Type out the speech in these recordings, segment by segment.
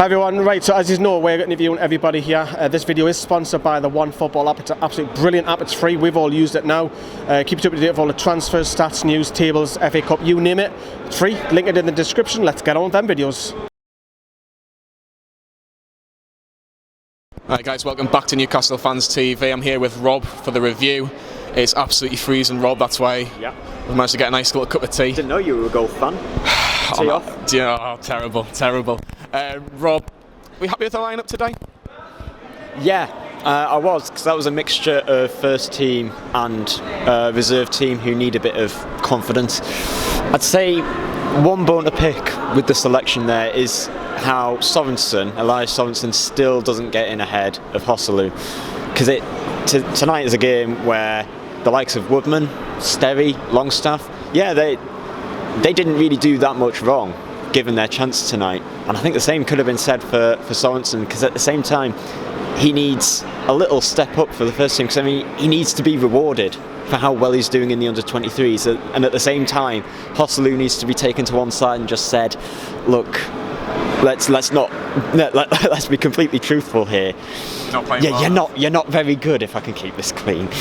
Hi everyone, right, so as you know, we're interviewing everybody here. This video is sponsored by the One Football app. It's an absolutely brilliant app, it's free, we've all used it now. Keeps you up to date with all the transfers, stats, news, tables, FA Cup, you name it. It's free, link it in the description. Let's get on with them videos. Alright guys, welcome back to Newcastle Fans TV. I'm here with Rob for the review. It's absolutely freezing, Rob, that's why we managed to get a nice little cup of tea. Didn't know you were a golf fan. Tea off? Oh, terrible. Rob, we happy with the lineup today? Yeah, I was, because that was a mixture of first team and reserve team who need a bit of confidence. I'd say one bone to pick with the selection there is how Elias Sorensen still doesn't get in ahead of Joselu. Because tonight is a game where the likes of Woodman, Sterry, Longstaff, they didn't really do that much wrong given their chance tonight, and I think the same could have been said for Sorensen, because at the same time he needs a little step up for the first team, because I mean he needs to be rewarded for how well he's doing in the under-23s, and at the same time Joselu needs to be taken to one side and just said, look, let's be completely truthful here. You're not very good, if I can keep this clean.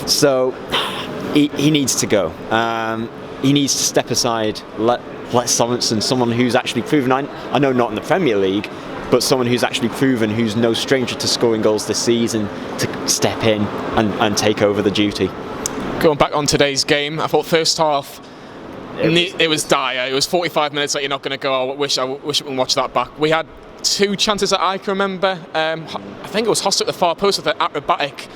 So he needs to go. He needs to step aside, let Sorensen, someone who's actually proven, I know not in the Premier League, but someone who's actually proven, who's no stranger to scoring goals this season, to step in and take over the duty. Going back on today's game, I thought first half it was dire. It was 45 minutes that you're not going to go, I wish we can watch that back. We had two chances that I can remember. I think it was Hostel at the far post with an acrobatic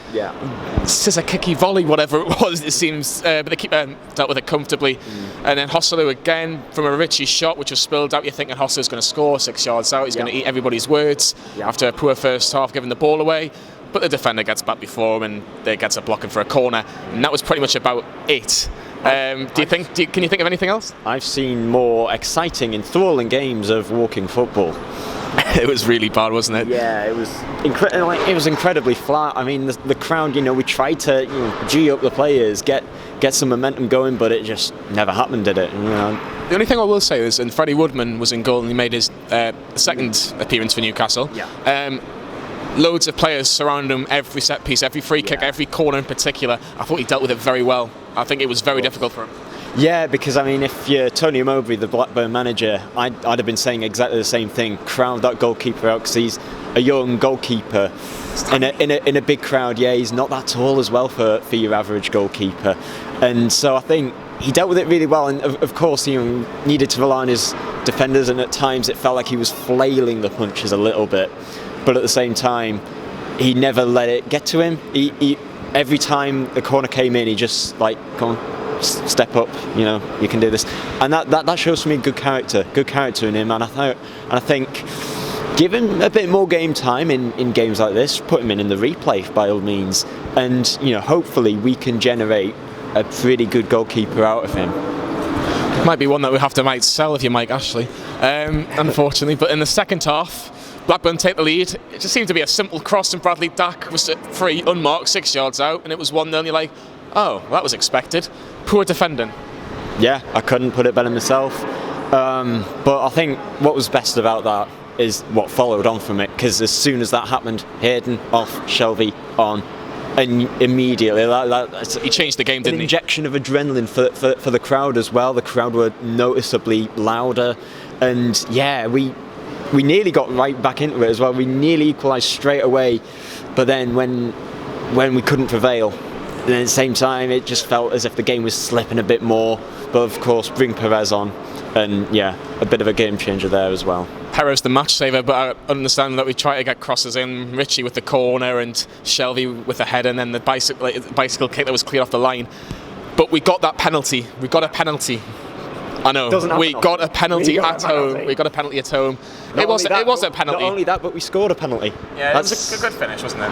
scissor kicky volley, whatever it was, it seems, but the keeper dealt with it comfortably. And then Hostel again from a Richie shot which was spilled out. You're thinking Hostel's going to score 6 yards out, he's going to eat everybody's words after a poor first half, giving the ball away, but the defender gets back before him and they gets a blocking for a corner, and that was pretty much about it. Can you think of anything else? I've seen more exciting, enthralling games of walking football. It was really bad, wasn't it? Yeah, it was incredibly flat. I mean, the crowd, we tried to G up the players, get some momentum going, but it just never happened, did it? The only thing I will say is, and Freddie Woodman was in goal and he made his second appearance for Newcastle. Loads of players surround him, every set piece, every free kick, every corner in particular. I thought he dealt with it very well. I think it was very difficult for him. Yeah, because I mean, if you're Tony Mowbray, the Blackburn manager, I'd have been saying exactly the same thing. Crowd that goalkeeper out, because he's a young goalkeeper in a big crowd. Yeah, he's not that tall as well for your average goalkeeper, and so I think he dealt with it really well. And of course, he needed to rely on his defenders, and at times it felt like he was flailing the punches a little bit. But at the same time, he never let it get to him. He every time the corner came in, he just come on, step up. You can do this, and that shows me good character in him. And I think, give him a bit more game time in games like this. Put him in the replay by all means, and hopefully we can generate a pretty good goalkeeper out of him. Might be one that we have to sell if you're Mike Ashley, unfortunately. But in the second half, Blackburn take the lead. It just seemed to be a simple cross, and Bradley Dack was free, unmarked, 6 yards out, and it was 1-0. And you're like, oh, well, that was expected. Poor defending. Yeah, I couldn't put it better myself. But I think what was best about that is what followed on from it, because as soon as that happened, Hayden off, Shelby on, and immediately he changed the game, didn't he? An injection of adrenaline for the crowd as well. The crowd were noticeably louder, and we nearly got right back into it as well. We nearly equalised straight away, but then when we couldn't prevail, and at the same time it just felt as if the game was slipping a bit more. But of course, bring Perez on, and a bit of a game changer there as well. Perez the match saver, but I understand that we try to get crosses in, Richie with the corner and Shelby with the header, and then the bicycle kick that was cleared off the line. But we got that penalty. We got a penalty. I know. We got a penalty at home. We got a penalty at home. It was a penalty. Not only that, but we scored a penalty. Yeah, it was a good finish, wasn't it?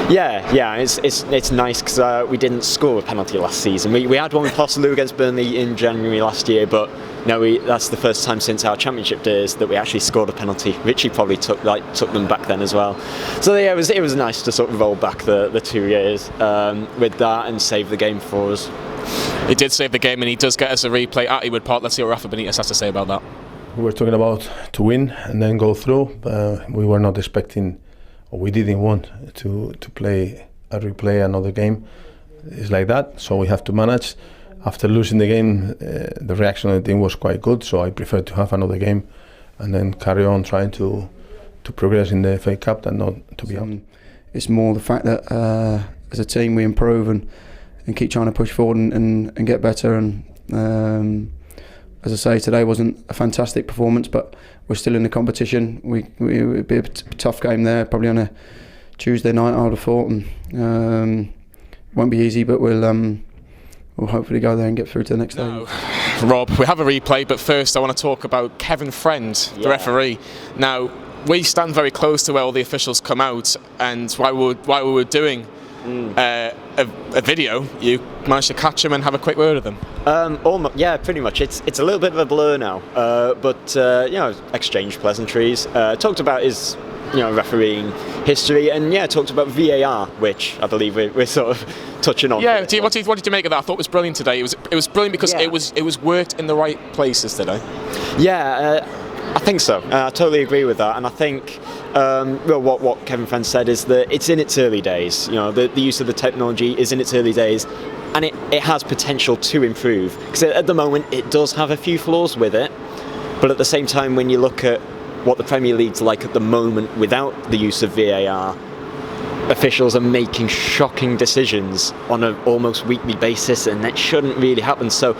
Yeah. It's nice, because we didn't score a penalty last season. We had one with Joselu against Burnley in January last year, but no, that's the first time since our championship days that we actually scored a penalty. Richie probably took them back then as well. So yeah, it was nice to sort of roll back the 2 years with that and save the game for us. He did save the game, and he does get us a replay at Ewood Park. Let's see what Rafa Benitez has to say about that. we were talking about to win and then go through. We were not expecting, or we didn't want to replay another game. It's like that, so we have to manage. After losing the game, the reaction of the team was quite good, so I prefer to have another game and then carry on trying to progress in the FA Cup than not to be out. It's more the fact that as a team we improve and keep trying to push forward and get better. And as I say, today wasn't a fantastic performance, but we're still in the competition. It'd be a tough game there, probably on a Tuesday night, I would have thought. And won't be easy, but we'll hopefully go there and get through to the next stage. Rob, we have a replay, but first I want to talk about Kevin Friend, the referee. Now, we stand very close to where all the officials come out, and while we were doing a video, you managed to catch them and have a quick word with them. Yeah, pretty much. It's a little bit of a blur now, but exchanged pleasantries. Talked about his refereeing history, and talked about VAR, which I believe we're sort of touching on. Yeah, what did you make of that? I thought it was brilliant today. It was brilliant because it was worked in the right places today. Yeah, I think so. I totally agree with that, and I think what Kevin Friend said is that it's in its early days. The use of the technology is in its early days, and it has potential to improve. Because at the moment, it does have a few flaws with it, but at the same time, when you look at what the Premier League's like at the moment without the use of VAR, officials are making shocking decisions on an almost weekly basis, and that shouldn't really happen. So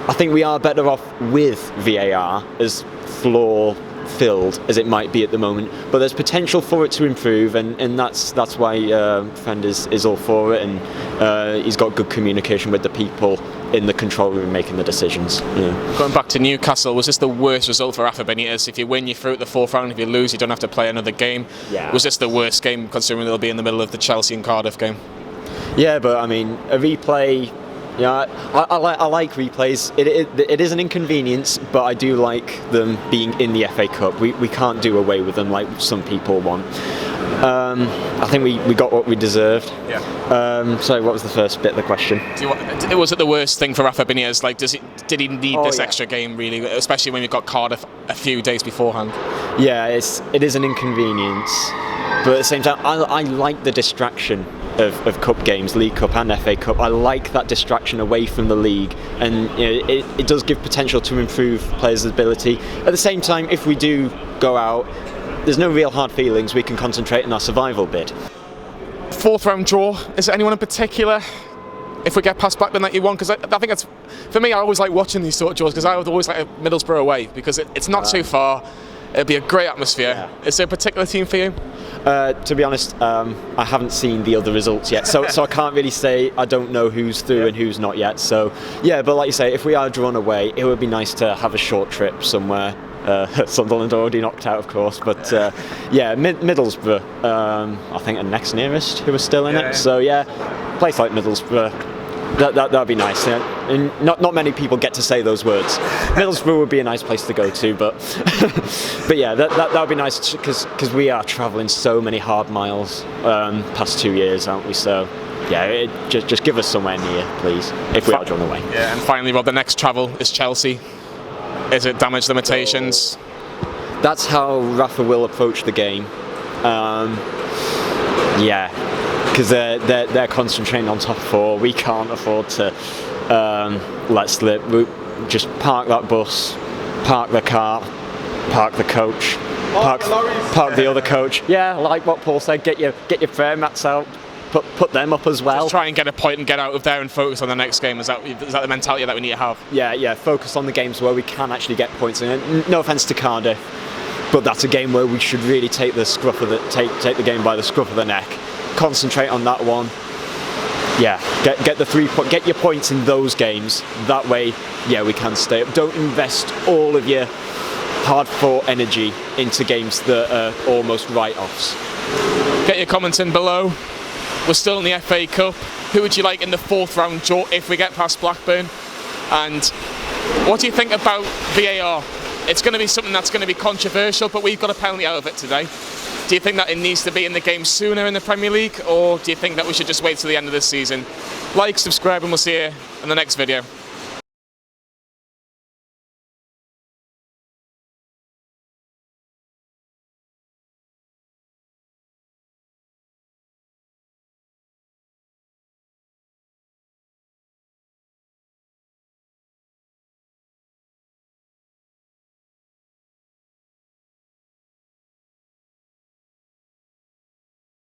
I think we are better off with VAR, as flaw-filled as it might be at the moment, but there's potential for it to improve, and that's why Friend is all for it, and he's got good communication with the people in the control room making the decisions. Going back to Newcastle, was this the worst result for Rafa Benitez? If you win, you're through at the fourth round. If you lose, you don't have to play another game. Yeah. Was this the worst game, considering it'll be in the middle of the Chelsea and Cardiff game? Yeah, but I mean, a replay. I like replays. It is an inconvenience, but I do like them being in the FA Cup. We can't do away with them like some people want. I think we got what we deserved. Yeah. Sorry, what was the first bit of the question? Was it the worst thing for Rafa Benitez? Like, did he need this extra game really, especially when you've got Cardiff a few days beforehand? Yeah, it is an inconvenience, but at the same time, I like the distraction of cup games, League Cup and FA Cup. I like that distraction away from the league, and it does give potential to improve players' ability. At the same time, if we do go out, there's no real hard feelings. We can concentrate on our survival bid. Fourth round draw. Is there anyone in particular, if we get past Blackburn, that you want? Because I think that's, for me, I always like watching these sort of draws, because I would always like Middlesbrough away, because it's not too far. It'd be a great atmosphere. Yeah. Is there a particular team for you? To be honest, I haven't seen the other results yet, so I can't really say. I don't know who's through and who's not yet. So yeah, but like you say, if we are drawn away, it would be nice to have a short trip somewhere. Sunderland already knocked out, of course, but Middlesbrough, I think, are next nearest who are still in it. So yeah, place like Middlesbrough. That'd be nice. And not many people get to say those words. Middlesbrough would be a nice place to go to, but but yeah, that would be nice, because we are travelling so many hard miles past 2 years, aren't we? So yeah, just give us somewhere near, please, if we are drawn away. Yeah, and finally, Rob, the next travel is Chelsea. Is it damage limitations? That's how Rafa will approach the game. Because they're concentrating on top four. We can't afford to let slip. We just park that bus, park the car, park the coach, park the other coach. Yeah, like what Paul said. Get your prayer mats out. Put them up as well. Just try and get a point and get out of there and focus on the next game. Is that the mentality that we need to have? Yeah. Focus on the games where we can actually get points. And no offence to Cardiff, but that's a game where we should really take the game by the scruff of the neck. Concentrate on that one. Yeah, get the 3 points. Get your points in those games. That way, yeah, we can stay up. Don't invest all of your hard-fought energy into games that are almost write-offs. Get your comments in below. We're still in the FA Cup. Who would you like in the fourth round draw if we get past Blackburn? And what do you think about VAR? It's going to be something that's going to be controversial, but we've got a penalty out of it today. Do you think that it needs to be in the game sooner in the Premier League, or do you think that we should just wait till the end of this season? Like, subscribe, and we'll see you in the next video.